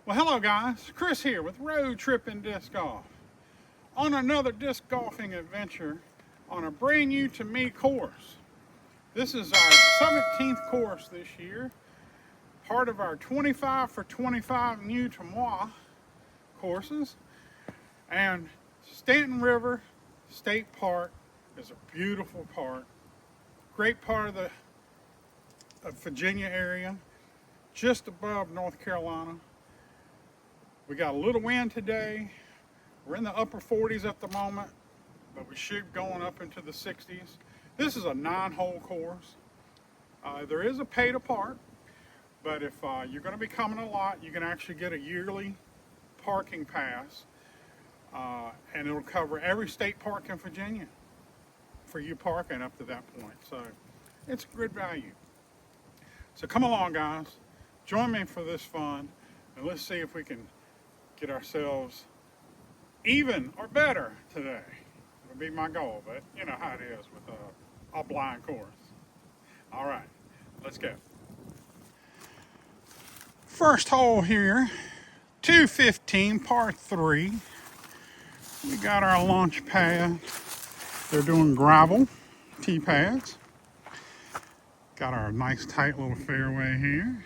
Well, hello guys, Chris here with Road Tripping Disc Golf. On another disc golfing adventure on a brand new to me course. This is our 17th course this year, part of our 25 for 25 new to moi courses. And Staunton River State Park is a beautiful park, great part of the Virginia area, just above North Carolina. We got a little wind today. We're in the upper 40s at the moment, but we should be going up into the 60s. This is a 9-hole course. There is a pay to park, but if you're going to be coming a lot, you can actually get a yearly parking pass, and it'll cover every state park in Virginia for you parking up to that point. So it's good value. So come along, guys. Join me for this fun, and let's see if we can get ourselves even or better today. It'll be my goal, but you know how it is with a blind course. All right, let's go. First hole here, 215 par 3. We got our launch pad. They're doing gravel tee pads. Got our nice tight little fairway here.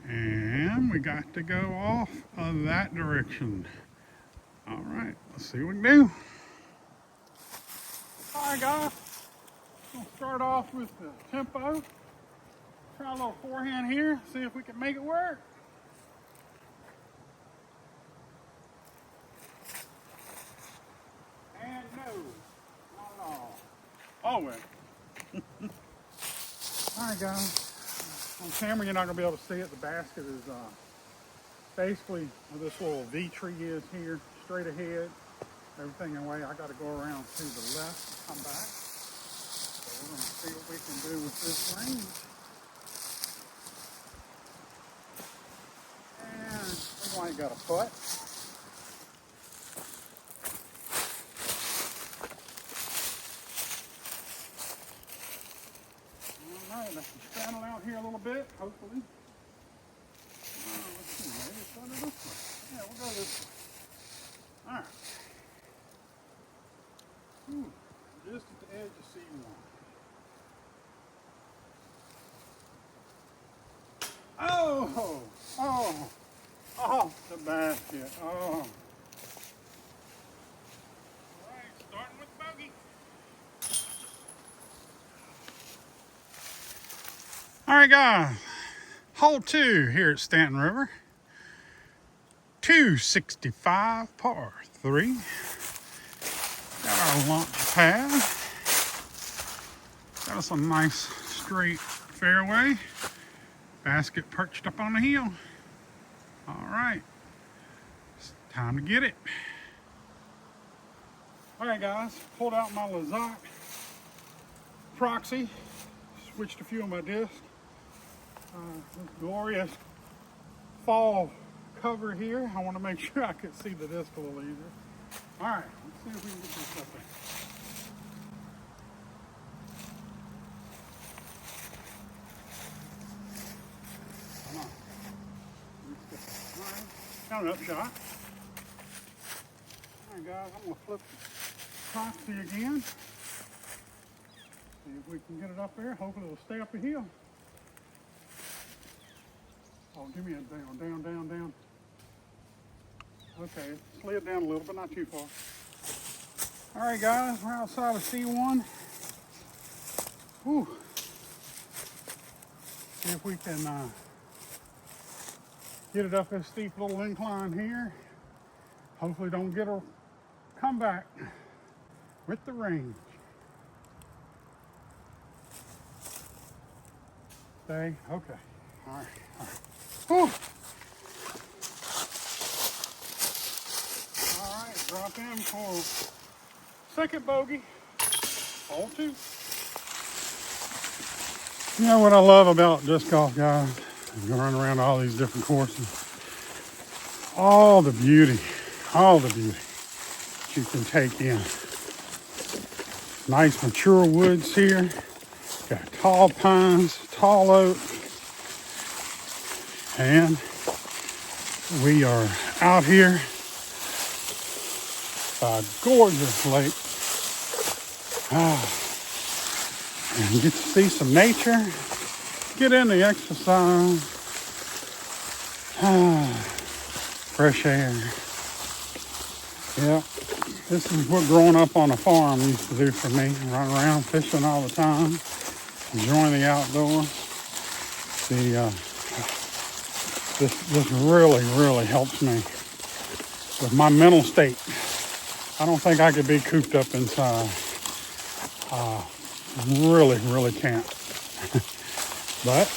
And we got to go off of that direction. All right, let's see what we can do. All right, guys. We'll start off with the tempo. Try a little forehand here, see if we can make it work. And no, not at all. Oh, well. All right, guys. On camera, you're not going to be able to see it. The basket is basically where this little V tree is here, straight ahead. Everything away. I got to go around to the left, come back. So we're going to see what we can do with this range. And we've only got a putt. All right, I can straddle out here a little bit, hopefully. Let's see, maybe it's going to this way. Yeah, we'll go this way. All right. Ooh, just at the edge of C1. Oh, the basket. Oh. All right, starting with bogey. All right, guys. Hole 2 here at Staunton River. 265 par 3. Got our launch pad. Got us a nice straight fairway. Basket perched up on the hill. All right, it's time to get it. All right, guys, pulled out my Misc Proxy. Switched a few of my discs. This glorious fall cover here. I want to make sure I could see the disc a little easier. All right, let's see if we can get this up there. Come on. All right, got an upshot. All right, guys, I'm going to flip the Proxy again. See if we can get it up there. Hopefully it'll stay up the hill. Oh, give me a down. Okay, it slid down a little, but not too far. All right, guys, we're outside of C1. Whew. See if we can get it up this steep little incline here. Hopefully don't get a comeback with the range. Stay, okay. All right. Whew. All right, drop in for second bogey, hole 2. You know what I love about disc golf, guys? You run around all these different courses. All the beauty that you can take in. Nice mature woods here. Got tall pines, tall oak, and We are out here by a gorgeous lake. And get to see some nature, get in the exercise, fresh air. Yeah, this is what growing up on a farm used to do for me. Run around fishing all the time, enjoying the outdoors. This really helps me with my mental state. I don't think I could be cooped up inside. Really can't. But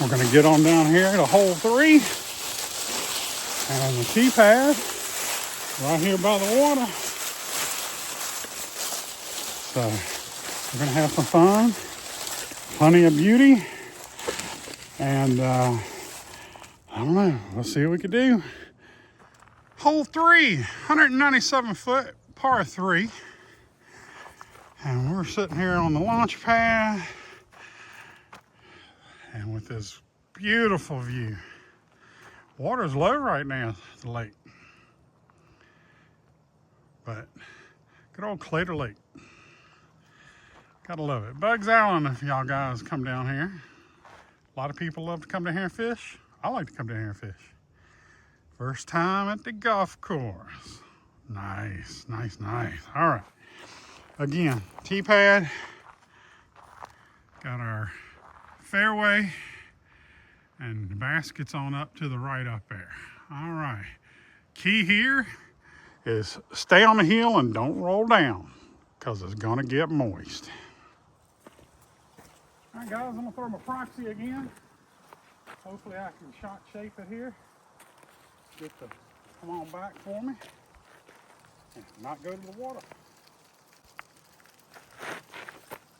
we're gonna get on down here to hole 3 and the tee pad right here by the water. So we're gonna have some fun, plenty of beauty, and I don't know, we'll see what we can do. Hole 3, 197 foot, par 3. And we're sitting here on the launch pad and with this beautiful view. Water's low right now at the lake. But good old Claytor Lake. Gotta love it. Bugs Island, if y'all guys come down here. A lot of people love to come down here and fish. I like to come down here and fish. First time at the golf course. Nice. All right. Again, tee pad. Got our fairway and the baskets on up to the right up there. All right. Key here is stay on the hill and don't roll down because it's going to get moist. All right, guys, I'm going to throw my proxy again. Hopefully I can shot shape it here. Get the come on back for me and not go to the water.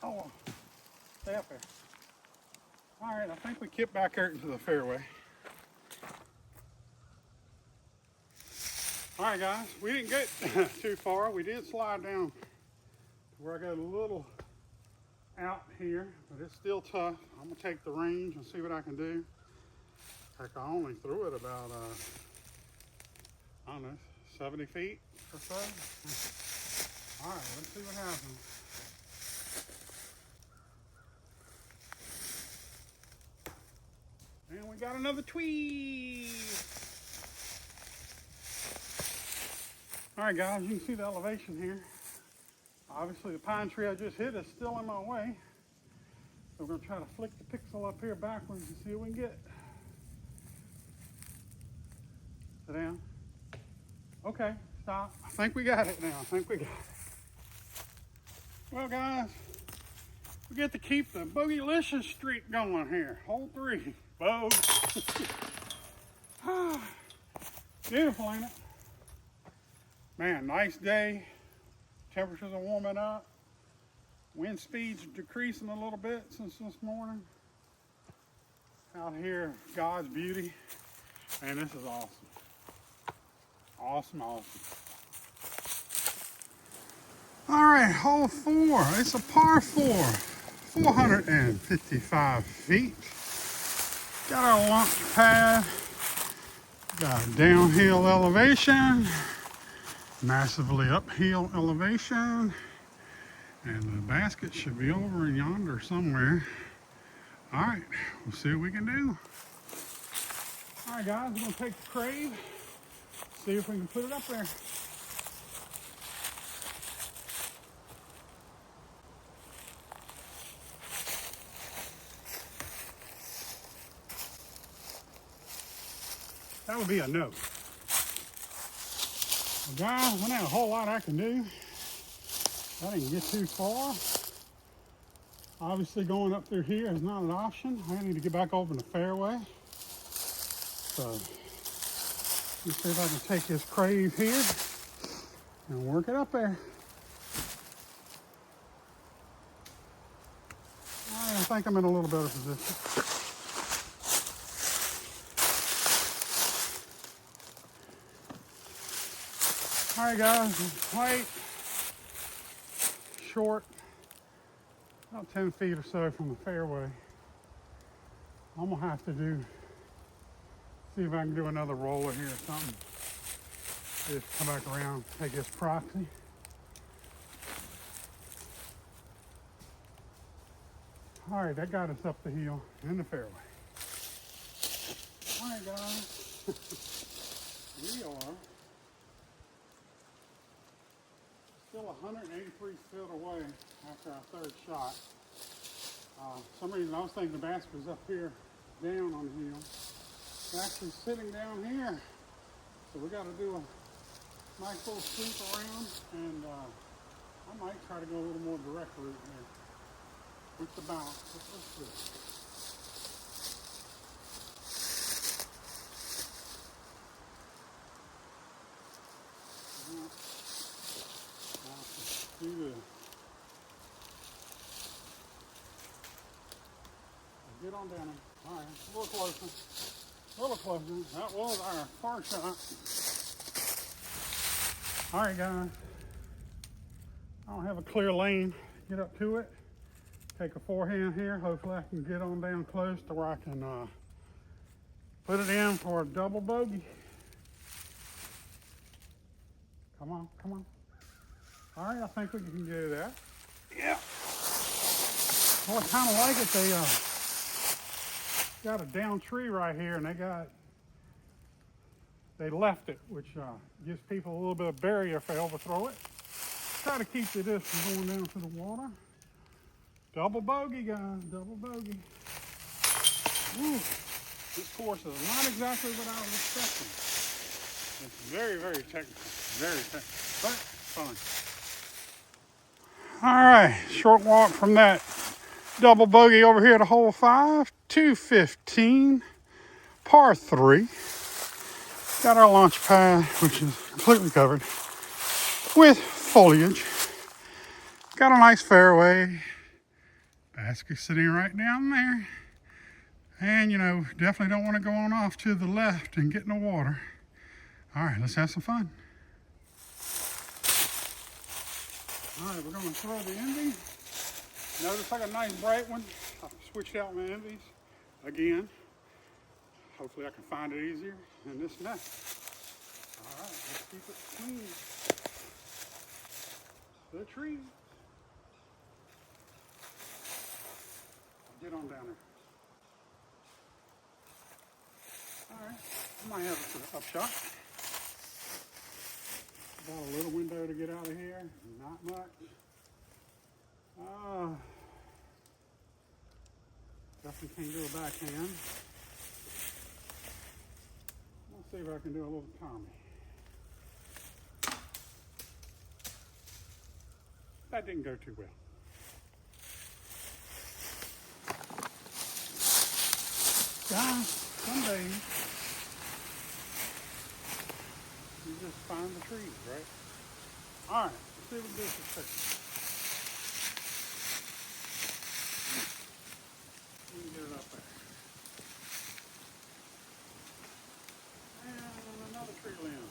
Oh, stay up there. All right, I think we kipped back there into the fairway. All right, guys, we didn't get too far. We did slide down to where I got a little out here, but it's still tough. I'm gonna take the range and see what I can do. Heck, I only threw it about, I don't know, 70 feet or so. All right, let's see what happens. And we got another tweed. All right, guys, you can see the elevation here. Obviously, the pine tree I just hit is still in my way. So we're gonna try to flick the pixel up here backwards and see what we can get. Sit down. Okay, stop. I think we got it now. Well, guys, we get to keep the boogylicious streak going here. Hole 3. Bogue. Beautiful, ain't it? Man, nice day. Temperatures are warming up. Wind speeds are decreasing a little bit since this morning. Out here, God's beauty. Man, this is awesome. Awesome. All right, hole 4. It's a par 4. 455 feet. Got our launch pad. Got a downhill elevation. Massively uphill elevation. And the basket should be over in yonder somewhere. All right, we'll see what we can do. All right, guys, we're gonna take the crave, see if we can put it up there. That would be a no. Well, guys, there ain't a whole lot I can do. I didn't get too far. Obviously, going up through here is not an option. I need to get back over in the fairway. So, let's see if I can take this crave here and work it up there. I think I'm in a little better position. All right, guys, height, short, about 10 feet or so from the fairway. I'm gonna have to do See if I can do another roller here or something. Just come back around, take this proxy. All right, that got us up the hill in the fairway. All right, guys, we are still 183 feet away after our third shot. For some reason I was thinking the basket was up here, down on the hill. It's actually sitting down here. So we got to do a nice little sweep around, and I might try to go a little more direct route here. With the balance. Let's do it. Do this. Get on down there. All right, a little closer. A little closer. That was our far shot. All right, guys. I don't have a clear lane. Get up to it. Take a forehand here. Hopefully I can get on down close to where I can put it in for a double bogey. Come on, come on. All right, I think we can do that. Yeah. Well, I kind of like it. They got a down tree right here, and they left it, which gives people a little bit of barrier if they overthrow it. Try to keep this from going down to the water. Double bogey, guys, double bogey. Woo. This course is not exactly what I was expecting. It's very, very technical, but fun. All right, short walk from that double bogey over here to hole 5, 215, par 3. Got our launch pad, which is completely covered with foliage. Got a nice fairway. Basket sitting right down there. And, you know, definitely don't want to go on off to the left and get in the water. All right, let's have some fun. All right, we're going to throw the Envy. Notice I got a nice bright one. I switched out my Envies again. Hopefully I can find it easier than this net. All right, let's keep it clean. The tree. Get on down there. All right, I might have an upshot. Got a little window to get out of here, not much. Definitely can't do a backhand. Let's see if I can do a little Tommy. That didn't go too well. Guys, some days you just find the trees, right? All right, let's see what this is taking. You can get it up there. And another tree limb.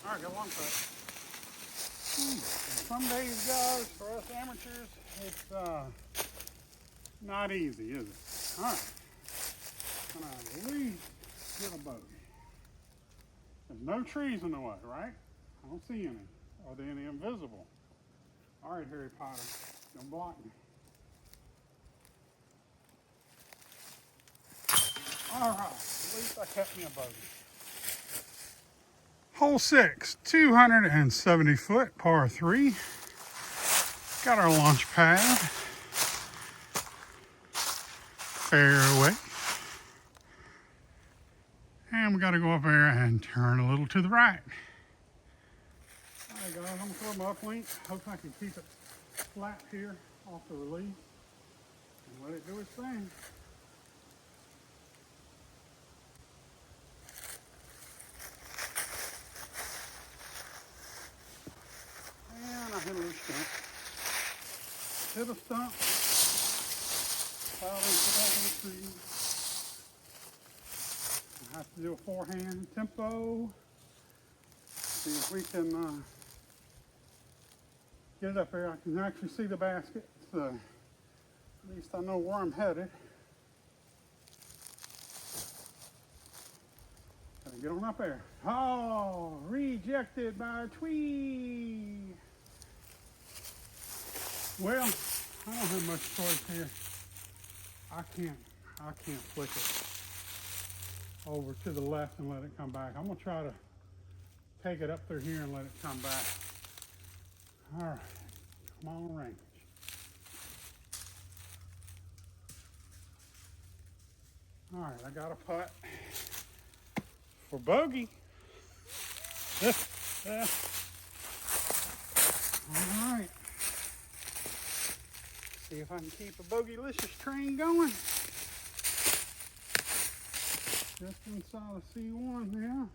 All right, got one cut. Some days, guys, for us amateurs, it's not easy, is it? All right. Can I at least get a bogey? There's no trees in the way, right? I don't see any. Are they any invisible? All right, Harry Potter, don't block me. All right, at least I kept me a bogey. Hole 6, 270 foot, par 3. Got our launch pad. Fairway. And we got to go up there and turn a little to the right. All right, guys, I'm going to throw my uplink. Hopefully I can keep it flat here off the release and let it do its thing. And I hit a little stump. Hit a stump. Pile into the back of the tree. I have to do a forehand tempo. See if we can get it up there. I can actually see the basket, so at least I know where I'm headed. Get on up there. Oh, rejected by a tree. Well, I don't have much choice here. I can't flick it over to the left and let it come back. I'm gonna try to take it up through here and let it come back. All right, come on, range. All right, I got a putt for bogey. All right. See if I can keep a bogey-licious train going. Just inside of C1 now.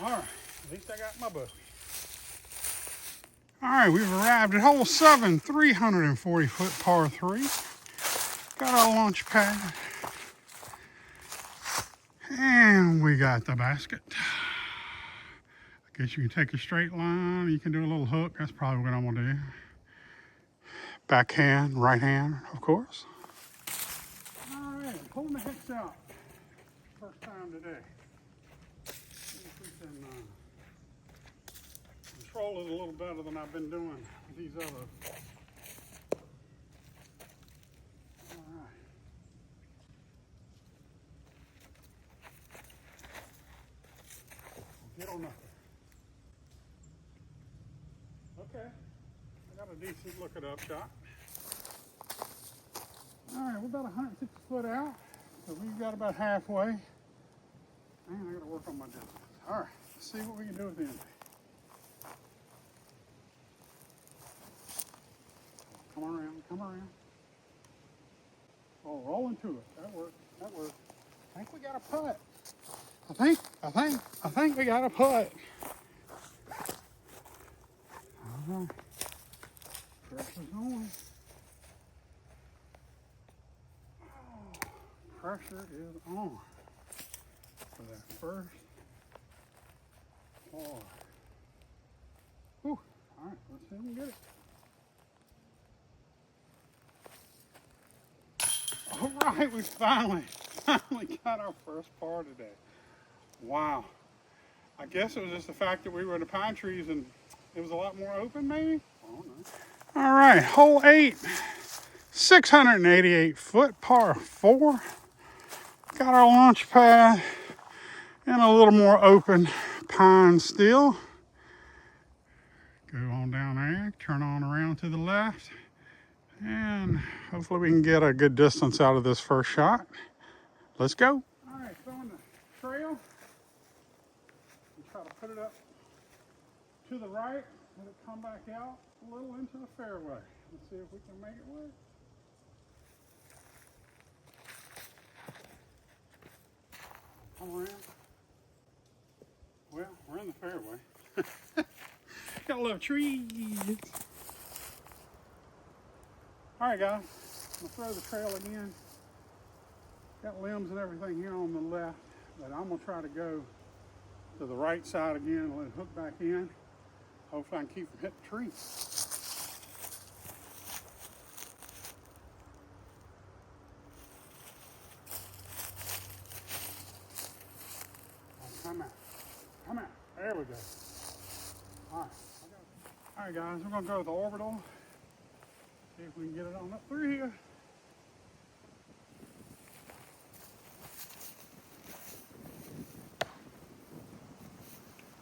All right, at least I got my bogey. All right, we've arrived at hole 7, 340-foot par 3. Got our launch pad. And we got the basket. I guess you can take a straight line. You can do a little hook. That's probably what I'm gonna do. Backhand, right hand, of course. All right, pulling the hicks out. First time today. See if we can control it a little better than I've been doing with these others. All right. Get on up there. Okay. I got a decent look at up shot. All right, we're about 160 foot out, so we've got about halfway. Man, I got to work on my distance. All right, let's see what we can do at the end. Come around, come around. Oh, roll into it. That worked, that worked. I think we got a putt. I think we got a putt. All right. Pressure's on. Oh, pressure is on for that first par. Whew. All right, let's see if we can get it. All right, we finally got our first par today. Wow. I guess it was just the fact that we were in the pine trees and it was a lot more open, maybe? I don't know. All right, hole 8, 688 foot, par 4. Got our launch pad and a little more open pine still. Go on down there, turn on around to the left, and hopefully we can get a good distance out of this first shot. Let's go. All right, throwing the trail. And try to put it up to the right, let it come back out a little into the fairway. Let's see if we can make it work. Come around. Well, we're in the fairway. Gotta love trees. All right, guys, I'm gonna throw the trail again. Got limbs and everything here on the left, but I'm gonna try to go to the right side again and let it hook back in. Hopefully I can keep from hitting the tree. Come out. Come out. There we go. All right. All right, guys, we're going to go with the orbital. See if we can get it on up through here.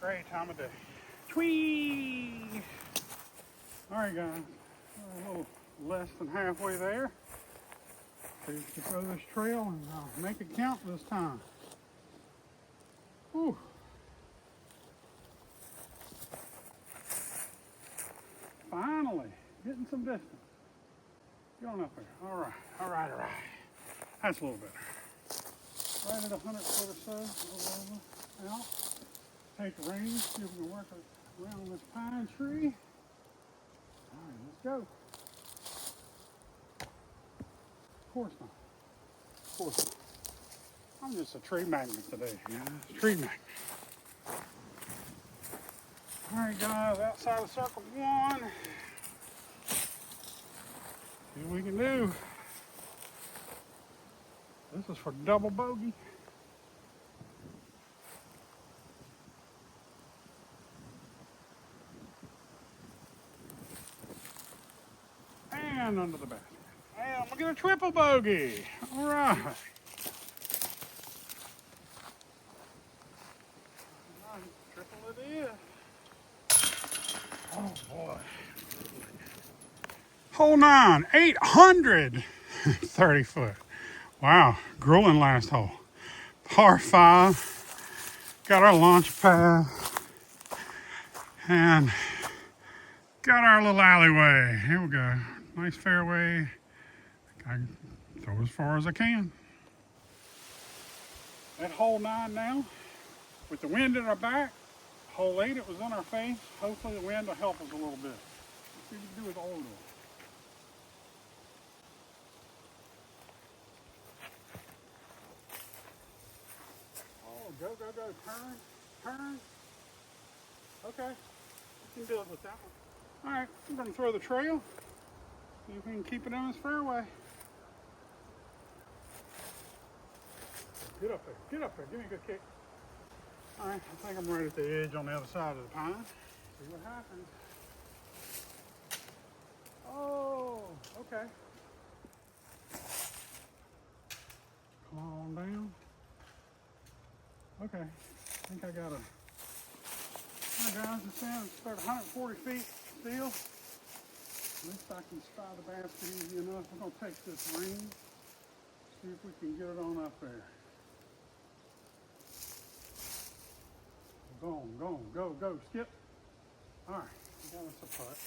Great time of day. Tweet! All right, guys. We're a little less than halfway there. See if we can throw this trail and make it count this time. Whew. Finally, getting some distance. Get on up there. All right, all right, all right. That's a little better. Right at 100 foot or so, a little over, out. Take the reins, see if we can work around this pine tree. All right, let's go. Of course not. Of course not. I'm just a tree magnet today, guys. Tree magnet. All right, guys, outside of circle 1. See what we can do. This is for double bogey. And under the basket. And we'll get a triple bogey. All right. Triple it is. Oh boy. Hole 9, 830 foot. Wow, grueling last hole. Par 5. Got our launch pad. And got our little alleyway. Here we go. Nice fairway. I can throw as far as I can. At hole 9 now, with the wind at our back. Hole 8, it was in our face. Hopefully the wind will help us a little bit. Let's see what we can do with oil. Oh, go, go, go. Turn, turn. Okay, we can deal with that one. All right, I'm going to throw the trail. See if we can keep it on this fairway. Get up there, get up there. Give me a good kick. All right, I think I'm right at the edge on the other side of the pine. See what happens. Oh, okay. Come on down. Okay, I think I got a... All right, guys, it's about 140 feet still. At least I can spy the basket easy enough. We're going to take this ring, see if we can get it on up there. Go on, go on, go, go, skip. All right, got us a putt.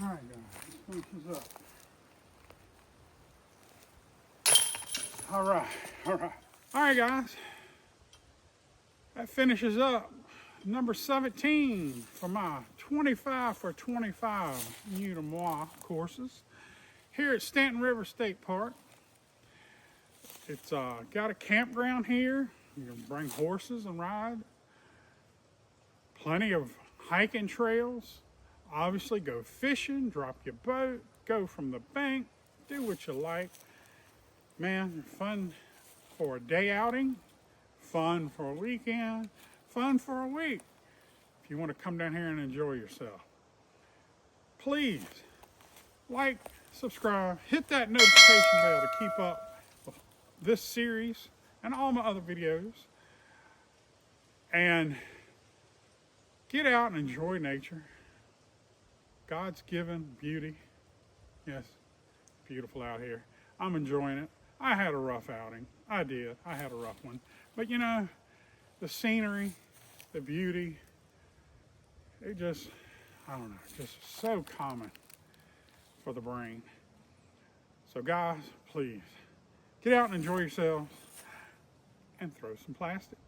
All right, guys, let's finish this up. All right, all right. All right, guys. That finishes up number 17 for my 25 for 25 New to Moi courses here at Staunton River State Park. It's got a campground here. You can bring horses and ride. Plenty of hiking trails. Obviously, go fishing, drop your boat, go from the bank, do what you like. Man, fun for a day outing, fun for a weekend, fun for a week. If you want to come down here and enjoy yourself. Please like, subscribe, hit that notification bell to keep up with this series and all my other videos. And get out and enjoy nature. God's given beauty. Yes, beautiful out here. I'm enjoying it. I had a rough outing. I did. I had a rough one. But you know, the scenery, the beauty, it just, I don't know, just so common for the brain. So guys, please, get out and enjoy yourselves and throw some plastic.